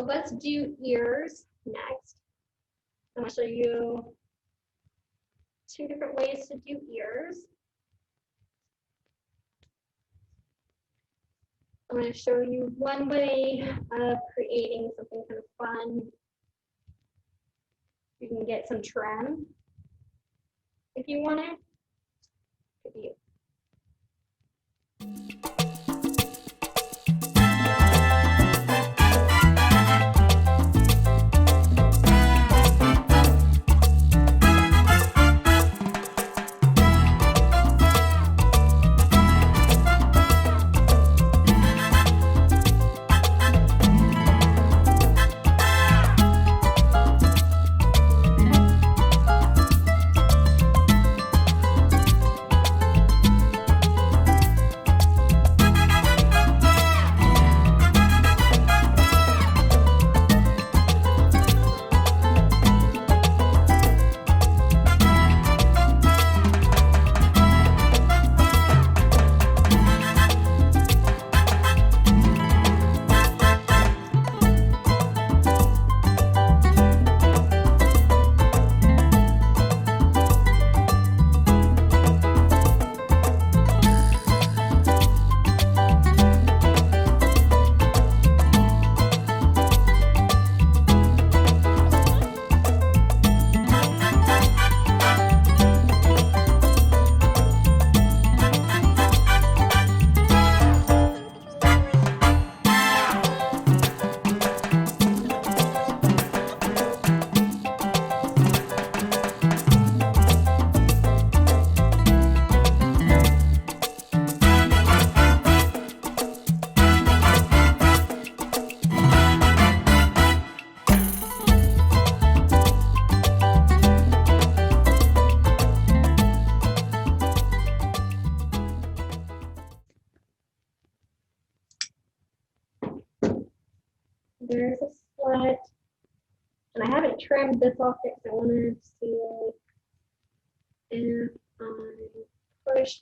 let's do ears next. I'm going to show you 2 different ways to do ears. I'm going to show you one way of creating something kind of fun. You can get some trim if you want it. Could be there's a slit, and I haven't trimmed this off yet because I want to see if I push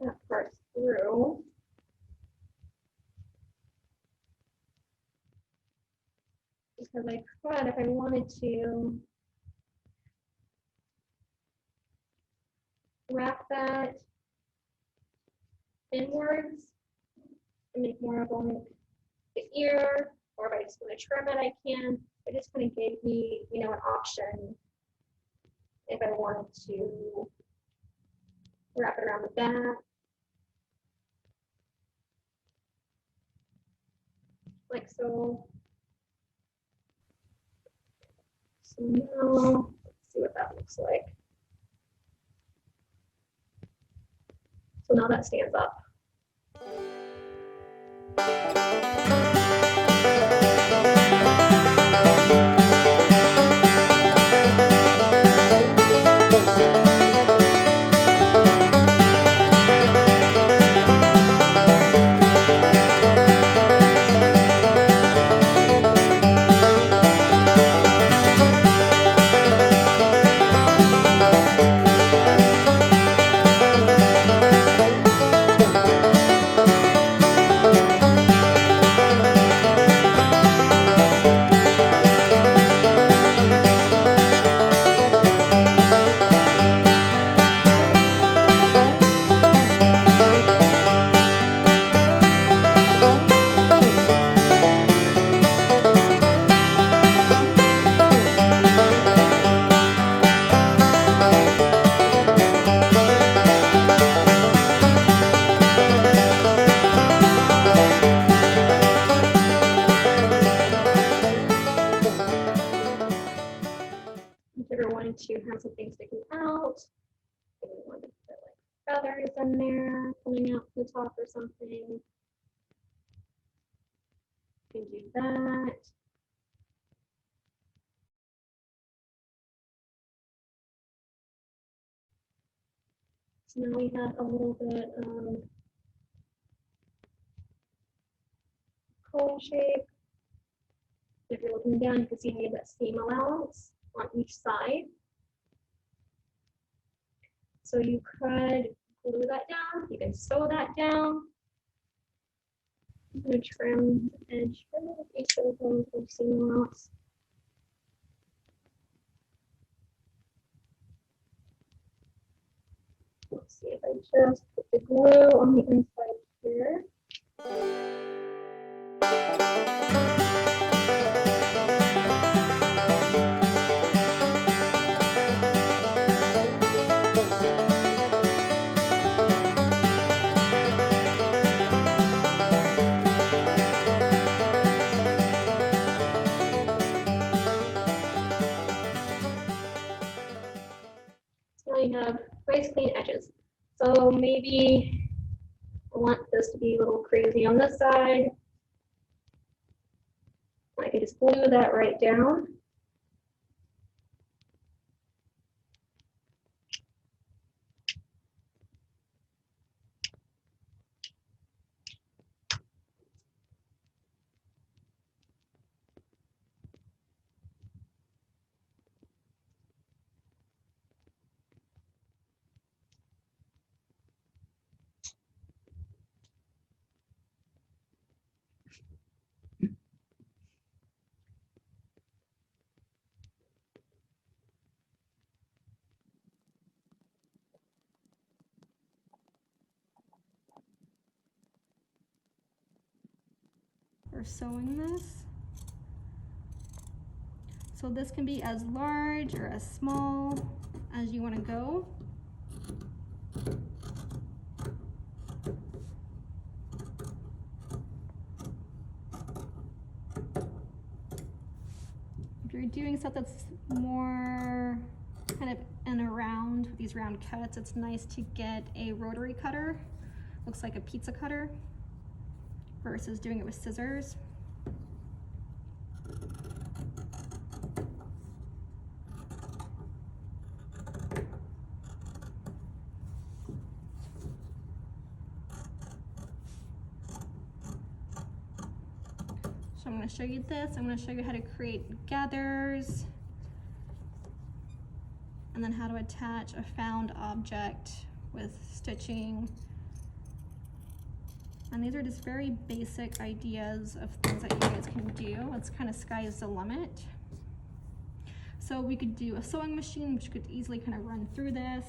that part through. Because I could, if I wanted to, wrap that inwards and make more of like the ear, or if I just want to trim it, I can. It just kind of gave me, you know, an option if I wanted to wrap it around the back. Like so. So now, let's see what that looks like. So now that stands up. To have something sticking out, maybe want to put like feathers in there coming out from the top or something. You can do that. So now we have a little bit of cone shape. If you're looking down, you can see I have that seam allowance on each side. So you could glue that down, you can sew that down. I'm going to trim the edge of each of those with seam allowance. Let's see if I just put the glue on the inside here. Now you have nice clean edges. So maybe I want this to be a little crazy on this side. I could just glue that right down. For sewing this. So this can be as large or as small as you want to go. If you're doing stuff that's more kind of in a round, these round cuts, it's nice to get a rotary cutter. Looks like a pizza cutter versus doing it with scissors. So I'm going to show you this. I'm going to show you how to create gathers and then how to attach a found object with stitching. And these are just very basic ideas of things that you guys can do. It's kind of sky's the limit. So we could do a sewing machine, which could easily kind of run through this.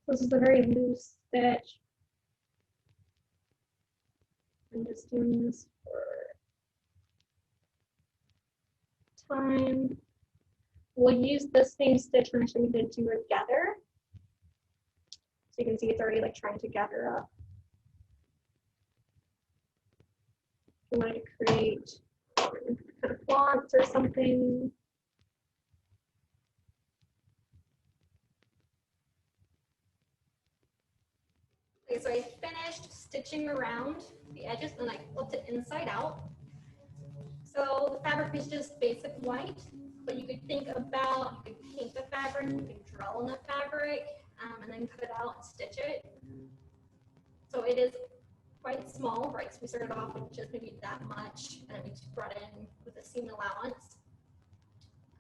This is a very loose stitch. I'm just doing this for time. We'll use the same stitch when I show you to do a gather. So you can see it's already like trying to gather up. If you wanted to create kind of fonts or something. Okay, so I finished stitching around the edges and I flipped it inside out. So the fabric is just basic white, but you could think about, you could paint the fabric, you could draw on the fabric, and then cut it out and stitch it. So it is quite small, right? So we started off with just maybe that much, and we brought in with a seam allowance.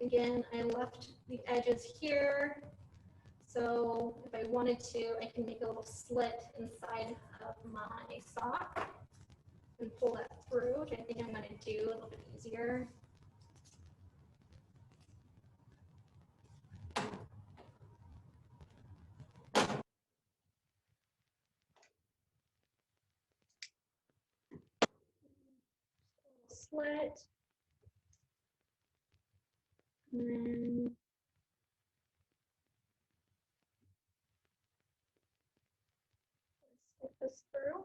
Again, I left the edges here. So if I wanted to, I can make a little slit inside of my sock and pull that through, which I think I'm going to do a little bit easier. Slit. And then slip this through.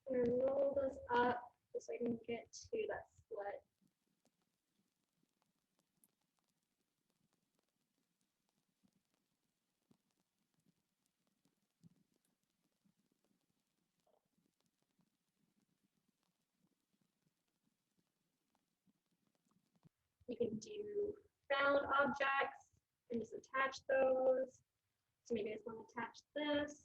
And then roll this up just so I can get to that slit. can do found objects and just attach those. So maybe I just want to attach this.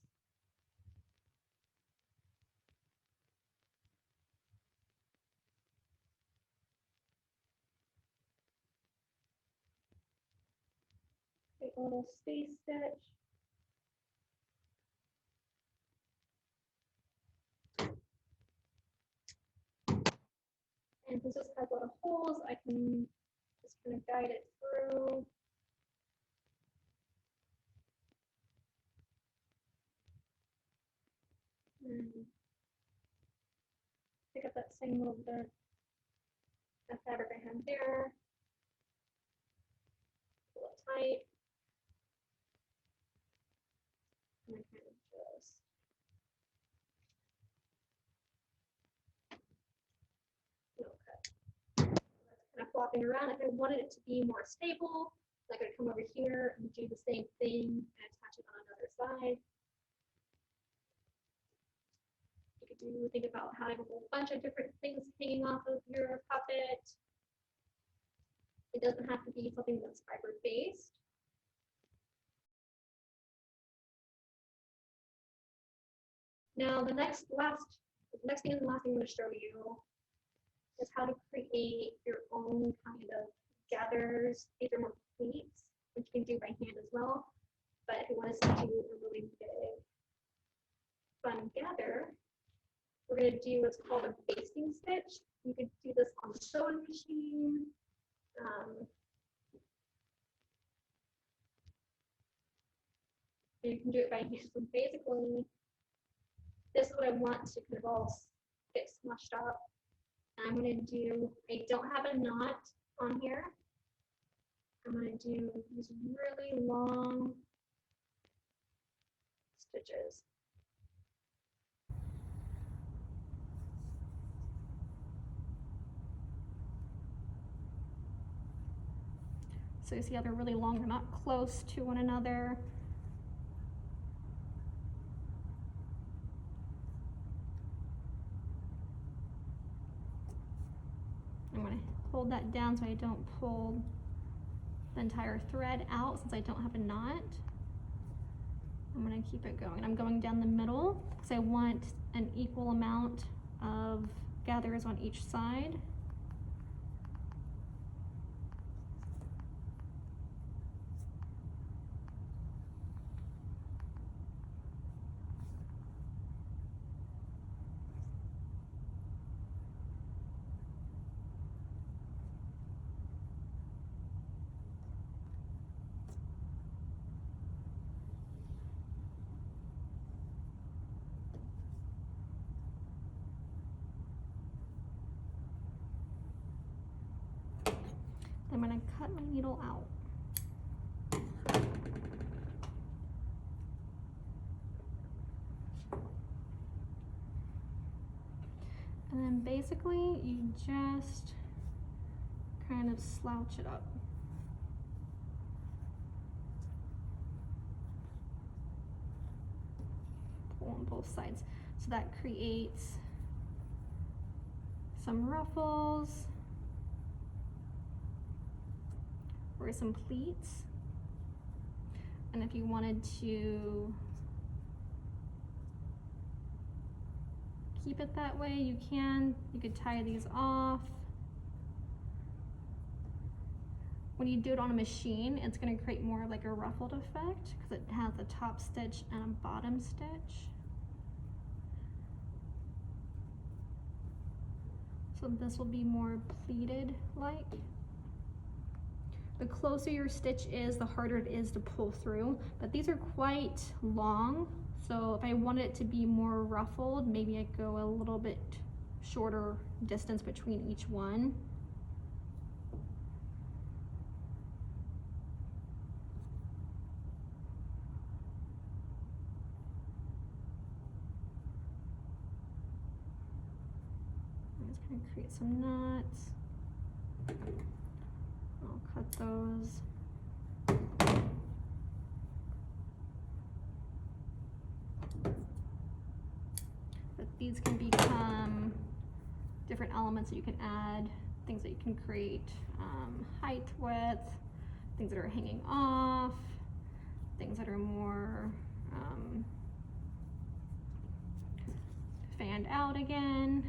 Create a little space stitch. And since this has a lot of holes, I can just kind of guide it through. And pick up that same little bit of fabric I had there. Pull it tight. And I kind of just cut. Kind of flopping around. If I wanted it to be more stable, I could come over here and do the same thing and attach it on another side. You could think about having a whole bunch of different things hanging off of your puppet. It doesn't have to be something that's fiber based. Now the next thing and last thing I'm going to show you is how to create your own kind of gathers. These are more pleats, which you can do by hand as well. But if you want to do a really big, fun gather, we're going to do what's called a basting stitch. You could do this on the sewing machine. You can do it by hand. So basically, this is what I want to kind of all get smushed up. I'm going to do, I don't have a knot on here. I'm going to do these really long stitches. So you see how they're really long, they're not close to one another. I'm going to hold that down so I don't pull the entire thread out since I don't have a knot. I'm going to keep it going. I'm going down the middle because I want an equal amount of gathers on each side. I'm going to cut my needle out. And then basically you just kind of slouch it up. Pull on both sides. So that creates some ruffles or some pleats. And if you wanted to keep it that way, you can. You could tie these off. When you do it on a machine, it's going to create more like a ruffled effect because it has a top stitch and a bottom stitch. So this will be more pleated like. The closer your stitch is, the harder it is to pull through, but these are quite long. So if I wanted it to be more ruffled, maybe I'd go a little bit shorter distance between each one. I'm just gonna create some knots. I'll cut those. But these can become different elements that you can add things that you can create height with, things that are hanging off, things that are more fanned out again.